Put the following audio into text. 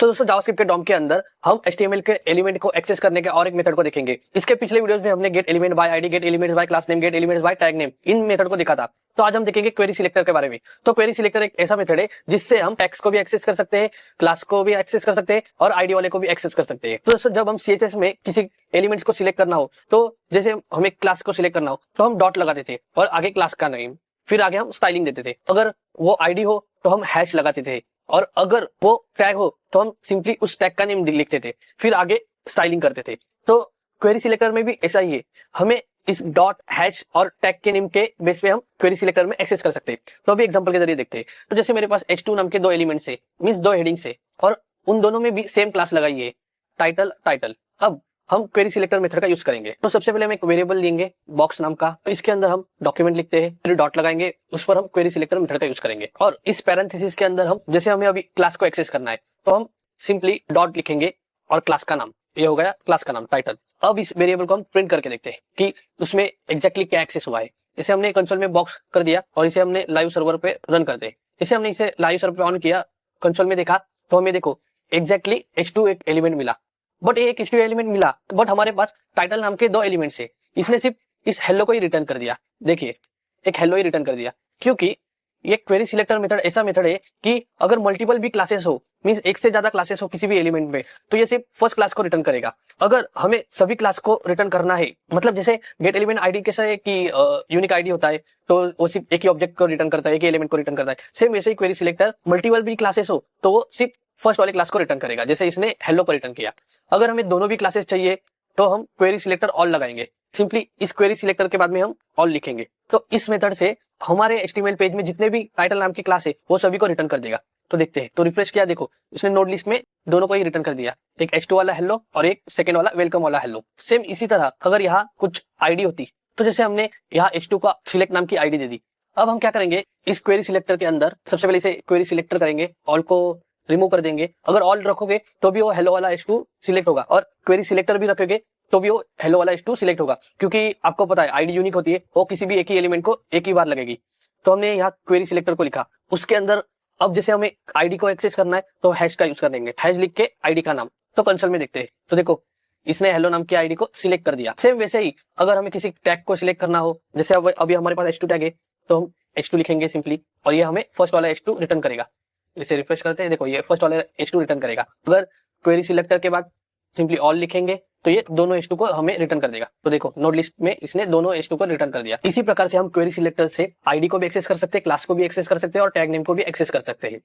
तो दोस्तों जावास्क्रिप्ट के डॉम के अंदर हम HTML के एलिमेंट को एक्सेस करने के और एक मेथड को देखेंगे। इसके पिछले वीडियोस में हमने gate element by ID, gate element by class name, gate element by tag name in method को देखा था। तो आज हम देखेंगे क्वेरी सिलेक्टर के बारे में। तो क्वेरी सिलेक्टर एक ऐसा मेथड है जिससे हम टैग्स को भी एक्सेस कर सकते हैं, क्लास को भी एक्सेस कर सकते हैं और आईडी वाले को भी एक्सेस कर सकते हैं। तो दोस्तों जब हम CSS में किसी एलिमेंट्स को सिलेक्ट करना हो, तो जैसे हमें क्लास को सिलेक्ट करना हो तो हम डॉट लगाते थे और आगे क्लास का नेम, फिर आगे हम स्टाइलिंग देते थे। अगर वो आईडी हो तो हम हैश लगाते थे और अगर वो टैग हो तो हम सिंपली उस टैग का नेम लिखते थे, फिर आगे स्टाइलिंग करते थे। तो क्वेरी सिलेक्टर में भी ऐसा ही है, हमें इस डॉट हैश और टैग के नेम के बेस पे हम क्वेरी सिलेक्टर में एक्सेस कर सकते हैं। तो अभी एग्जांपल के जरिए देखते हैं। तो जैसे मेरे पास h2 नाम के दो एलिमेंट्स है, मींस दो हेडिंग्स है और उन दोनों में भी सेम क्लास लगाई है, टाइटल टाइटल। अब हम क्वेरी सिलेक्टर मेथड का यूज करेंगे। तो सबसे पहले हम एक वेरिएबल लेंगे बॉक्स नाम का, तो इसके अंदर हम डॉक्यूमेंट लिखते हैं, फिर डॉट लगाएंगे, उस पर हम क्वेरी सिलेक्टर मेथड का यूज करेंगे। और इस पैरेंथेसिस के अंदर हम, जैसे हमें अभी क्लास को एक्सेस करना है तो हम सिंपली डॉट लिखेंगे और क्लास का नाम, ये हो गया क्लास का नाम टाइटल। अब इस वेरिएबल को हम प्रिंट करके देखते हैं कि उसमें एग्जैक्टली क्या एक्सेस हुआ है। जैसे हमने कंसोल में बॉक्स कर दिया और इसे हमने लाइव सर्वर पे रन कर दे। जैसे हमने इसे लाइव सर्वर पे ऑन किया, कंसोल में देखा तो हमें देखो एग्जैक्टली h2 एक एलिमेंट मिला, बट एक h2 एलिमेंट मिला बट हमारे पास टाइटल नाम के दो एलिमेंट्स है। इसने सिर्फ इस हेलो को ही रिटर्न कर दिया, देखिए एक हेलो ही रिटर्न कर दिया, क्योंकि ये क्वेरी सिलेक्टर मेथड ऐसा मेथड है कि अगर मल्टीपल भी क्लासेस हो, मींस एक से ज्यादा क्लासेस हो किसी भी एलिमेंट में, तो ये सिर्फ फर्स्ट क्लास को रिटर्न करेगा। अगर हमें सभी क्लास को रिटर्न करना है, मतलब जैसे गेट एलिमेंट आईडी कैसा है कि यूनिक आईडी होता है तो वो सिर्फ एक ही ऑब्जेक्ट को रिटर्न करता है, एक ही एलिमेंट को रिटर्न करता है, सेम वैसे ही क्वेरी सिलेक्टर मल्टीपल भी क्लासेस हो तो वो सिर्फ फर्स्ट वाले क्लास को रिटर्न करेगा, जैसे इसने हेलो को रिटर्न किया। अगर हमें दोनों भी क्लासेस चाहिए तो हम क्वेरी सिलेक्टर ऑल लगाएंगे, सिंपली इस क्वेरी सिलेक्टर के बाद में हम ऑल लिखेंगे। तो इस मेथड से हमारे HTML पेज में जितने भी टाइटल नाम की क्लास है वो सभी को रिटर्न कर देगा। तो देखते हैं, तो रिफ्रेश किया, देखो इसने नोड लिस्ट में दोनों को ही रिटर्न कर दिया, एक h2 वाला हेलो और एक सेकंड वाला वेलकम वाला हेलो। सेम इसी तरह अगर यहाँ कुछ आईडी होती, तो जैसे हमने यहाँ h2 का सिलेक्ट नाम की आईडी दे दी, अब हम क्या करेंगे, इस क्वेरी सिलेक्टर के अंदर सबसे पहले इसे क्वेरी सिलेक्टर करेंगे, ऑल को रिमूव कर देंगे। अगर ऑल रखोगे तो भी वो हेलो वाला h2 सिलेक्ट होगा और क्वेरी सिलेक्टर भी रखोगे तो भी वो हेलो वाला h2 सिलेक्ट होगा, क्योंकि आपको पता है आईडी यूनिक होती है, वो किसी भी एक ही एलिमेंट को एक ही बार लगेगी। तो हमने यहाँ क्वेरी सिलेक्टर को लिखा, उसके अंदर अब जैसे हमें आईडी को एक्सेस करना है तो हैश का यूज कर देंगे, हैश लिख के आईडी का नाम। तो कंसोल में देखते हैं, तो देखो इसने हेलो नाम की आईडी को सिलेक्ट कर दिया। सेम वैसे ही अगर हमें किसी टैग को सिलेक्ट करना हो, जैसे अभी हमारे पास h2 टैग है तो हम h2 लिखेंगे सिंपली और ये हमें फर्स्ट वाला h2 रिटर्न करेगा। इसे रिफ्रेश करते हैं, देखो ये फर्स्ट वाला h2 रिटर्न करेगा। अगर क्वेरी सिलेक्टर के बाद सिंपली ऑल लिखेंगे तो ये दोनों h2 को हमें रिटर्न कर देगा। तो देखो नोड लिस्ट में इसने दोनों h2 को रिटर्न कर दिया। इसी प्रकार से हम क्वेरी सिलेक्टर से आईडी को भी एक्सेस कर सकते हैं, क्लास को भी एक्सेस कर सकते हैं और टैग नेम को भी एक्सेस कर सकते हैं।